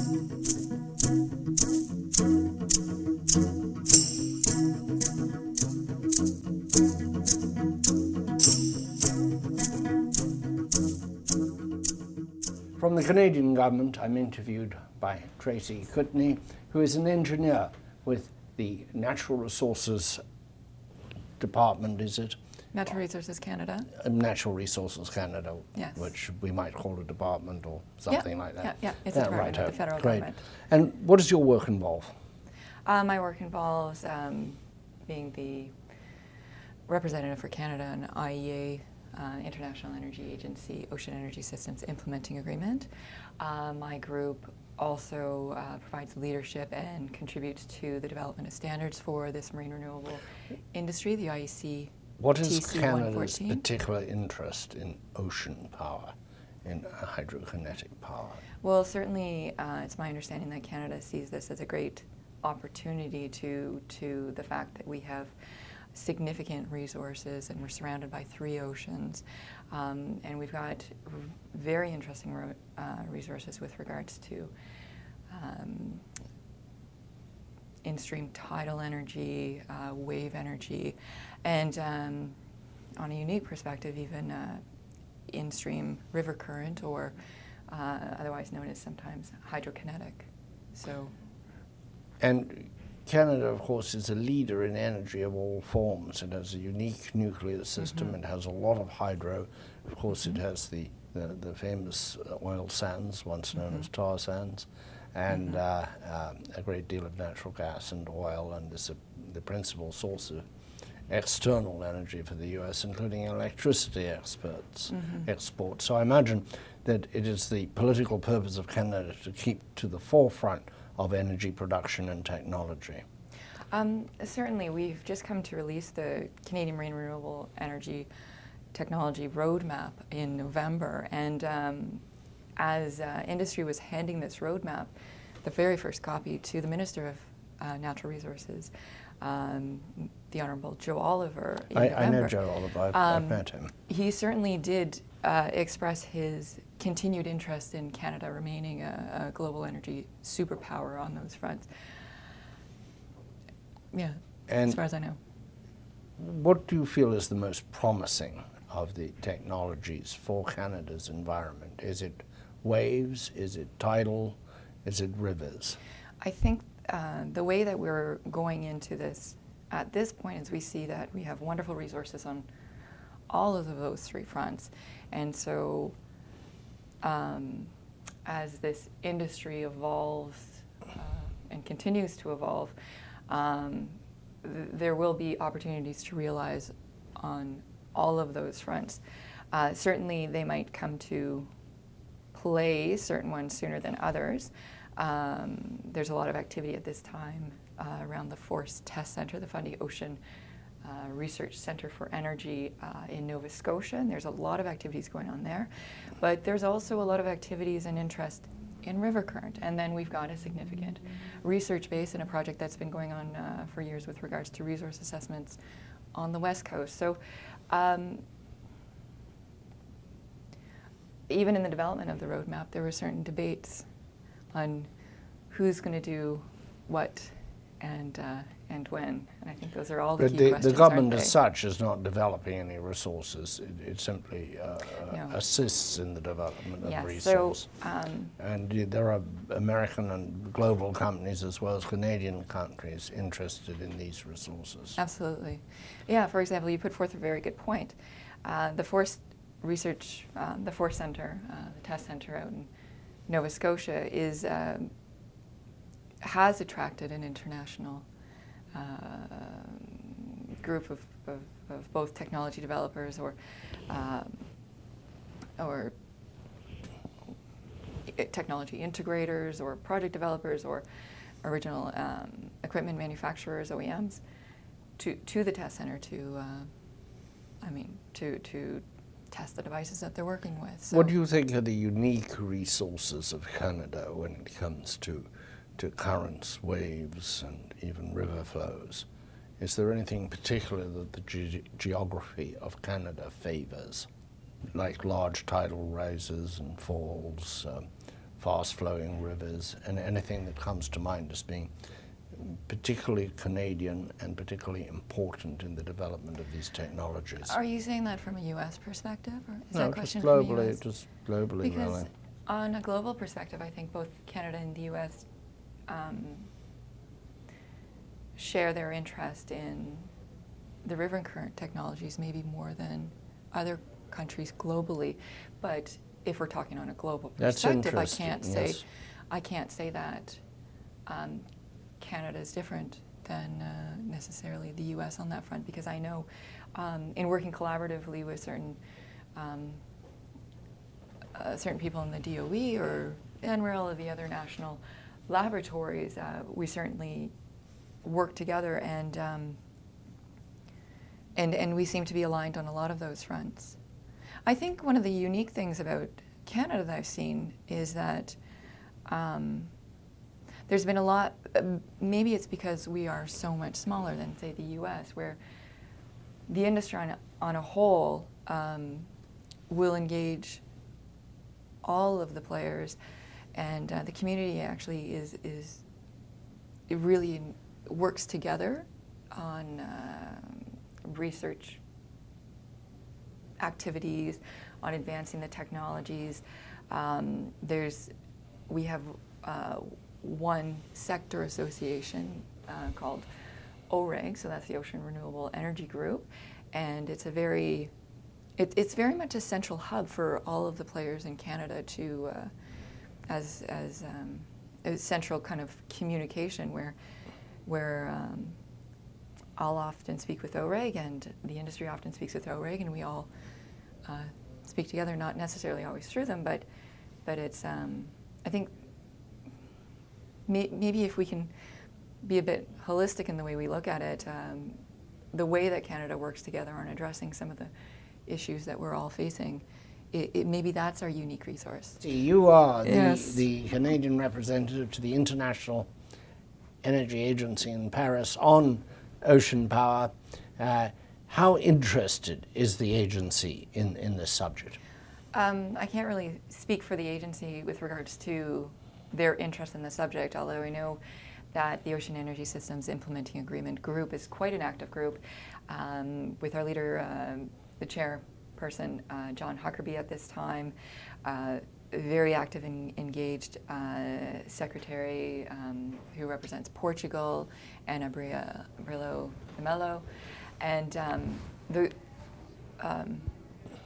From the Canadian government, I'm interviewed by Tracy Kutney, who is an engineer with the Natural Resources Department, is it? Natural Resources Canada. Natural Resources Canada, yes. Which we might call a department or something like that. Yeah, it's a department of the federal government. And what does your work involve? My work involves being the representative for Canada on IEA, International Energy Agency, Ocean Energy Systems Implementing Agreement. My group also provides leadership and contributes to the development of standards for this marine renewable industry, the IEC. What is Canada's particular interest in ocean power, in hydrokinetic power? Well, certainly it's my understanding that Canada sees this as a great opportunity to the fact that we have significant resources and we're surrounded by 3 oceans, and we've got very interesting resources with regards to in-stream tidal energy, wave energy, and on a unique perspective, even in-stream river current, or otherwise known as sometimes hydrokinetic. So. And Canada, of course, is a leader in energy of all forms. It has a unique nuclear system. It has a lot of hydro. Of course, it has the famous oil sands, once known as tar sands, and a great deal of natural gas and oil, and is the principal source of external energy for the U.S., including electricity exports. So I imagine that it is the political purpose of Canada to keep to the forefront of energy production and technology. Certainly, we've just come to release the Canadian Marine Renewable Energy Technology Roadmap in November, and as industry was handing this roadmap, the very first copy, to the Minister of Natural Resources, the Honourable Joe Oliver. I know Joe Oliver, I've met him. He certainly did express his continued interest in Canada remaining a global energy superpower on those fronts. Yeah, and as far as I know. What do you feel is the most promising of the technologies for Canada's environment? Is it waves? Is it tidal? Is it rivers? I think the way that we're going into this at this point is we see that we have wonderful resources on all of those 3 fronts. And so as this industry evolves and continues to evolve, there will be opportunities to realize on all of those fronts. Certainly they might come to play, certain ones sooner than others. There's a lot of activity at this time around the Force Test Centre, the Fundy Ocean Research Centre for Energy in Nova Scotia, and there's a lot of activities going on there. But there's also a lot of activities and interest in river current, and then we've got a significant research base in a project that's been going on for years with regards to resource assessments on the West Coast. So even in the development of the roadmap, there were certain debates on who's going to do what and when, and I think those are all the key questions. The government as such is not developing any resources. It simply assists in the development of resources. So, and there are American and global companies as well as Canadian countries interested in these resources. Absolutely. Yeah, for example, you put forth a very good point. The Force Research, the Force Center, the Test Center out in Nova Scotia has attracted an international group of both technology developers or technology integrators or project developers or original equipment manufacturers, OEMs, to the test center to test the devices that they're working with. So what do you think are the unique resources of Canada when it comes to currents, waves, and even river flows? Is there anything particular that the geography of Canada favors, like large tidal rises and falls, fast-flowing rivers, and anything that comes to mind as being particularly Canadian and particularly important in the development of these technologies. Are you saying that from a U.S. perspective, or is No, that just question from the globally, US? just globally, Because really. on a global perspective, I think both Canada and the U.S. Share their interest in the river and current technologies maybe more than other countries globally. But if we're talking on a global That's perspective, interesting, yes. I can't say that Canada is different than necessarily the U.S. on that front, because I know in working collaboratively with certain people in the DOE or NREL or the other national laboratories, we certainly work together, and we seem to be aligned on a lot of those fronts. I think one of the unique things about Canada that I've seen is that there's been a lot, maybe it's because we are so much smaller than, say, the U.S., where the industry on a whole will engage all of the players, and the community actually it really works together on research activities, on advancing the technologies. We have one sector association called OREG, so that's the Ocean Renewable Energy Group, and it's very much a central hub for all of the players in Canada to as a central kind of communication where I'll often speak with OREG, and the industry often speaks with OREG, and we all speak together, not necessarily always through them, but it's, I think maybe if we can be a bit holistic in the way we look at it, the way that Canada works together on addressing some of the issues that we're all facing, maybe that's our unique resource. You are Yes. the Canadian representative to the International Energy Agency in Paris on ocean power. How interested is the agency in this subject? I can't really speak for the agency with regards to their interest in the subject, although I know that the Ocean Energy Systems Implementing Agreement group is quite an active group, with our leader, the chairperson, John Huckerby at this time, very active and engaged secretary who represents Portugal, Ana Brillo de Mello, and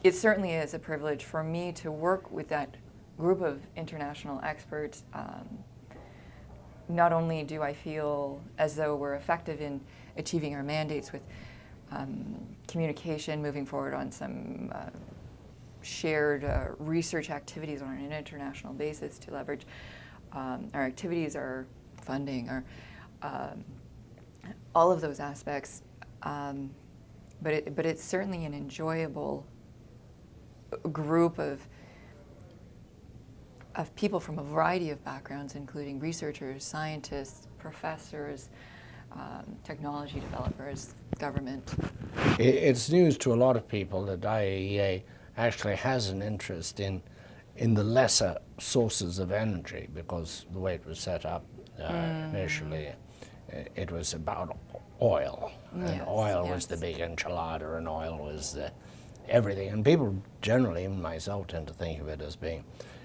it certainly is a privilege for me to work with that group of international experts. Not only do I feel as though we're effective in achieving our mandates with communication, moving forward on some shared research activities on an international basis to leverage our activities, our funding, all of those aspects. But it's certainly an enjoyable group of people from a variety of backgrounds, including researchers, scientists, professors, technology developers, government. It's news to a lot of people that IAEA actually has an interest in the lesser sources of energy, because the way it was set up initially, it was about oil, and oil was the big enchilada, and oil was everything. And people generally, even myself, tend to think of it as being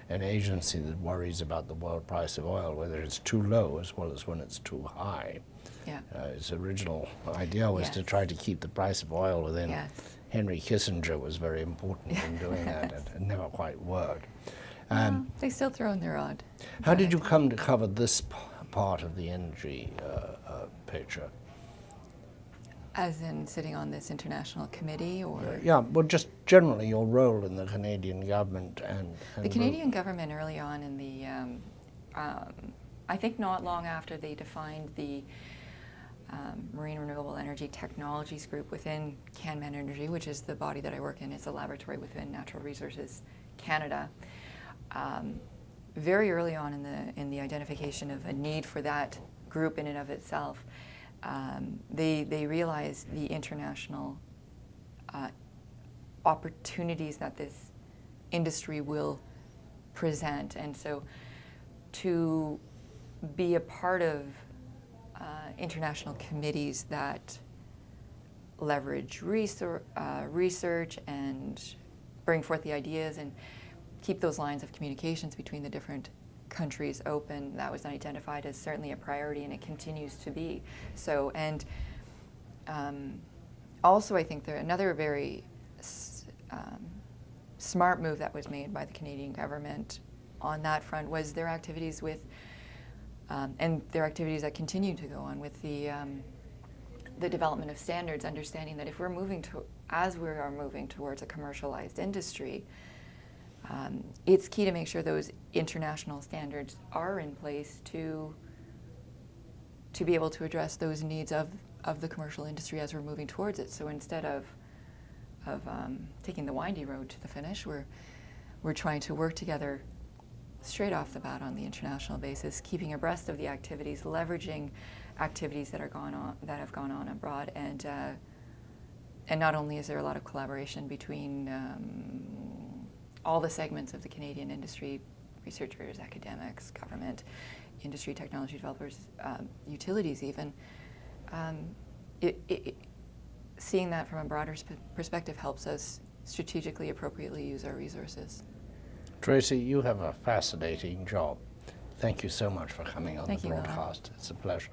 an agency that worries about the world price of oil, whether it's too low as well as when it's too high. Yeah. Its original idea was to try to keep the price of oil within. Henry Kissinger was very important in doing that. It never quite worked. They still throw in their odd. How did you come to cover this part of the energy picture? As in sitting on this international committee, or? Yeah, well, just generally your role in the Canadian government and The Canadian government early on in the, I think not long after they defined the Marine Renewable Energy Technologies Group within CanMan Energy, which is the body that I work in. It's a laboratory within Natural Resources Canada. Very early on in the identification of a need for that group in and of itself, they realized the international opportunities that this industry will present, and so to be a part of international committees that leverage research and bring forth the ideas and keep those lines of communications between the different countries open. That was identified as certainly a priority, and it continues to be so. And also, I think another very smart move that was made by the Canadian government on that front was their activities with, and their activities that continue to go on with the development of standards, understanding that if we're moving as we are moving towards a commercialized industry, it's key to make sure those international standards are in place to be able to address those needs of the commercial industry as we're moving towards it. So instead of taking the windy road to the finish, we're trying to work together straight off the bat on the international basis, keeping abreast of the activities, leveraging activities that have gone on abroad, and not only is there a lot of collaboration between all the segments of the Canadian industry, researchers, academics, government, industry, technology developers, utilities even, seeing that from a broader perspective helps us strategically, appropriately use our resources. Tracy, you have a fascinating job. Thank you so much for coming on Thank the you, Alan. broadcast. It's a pleasure.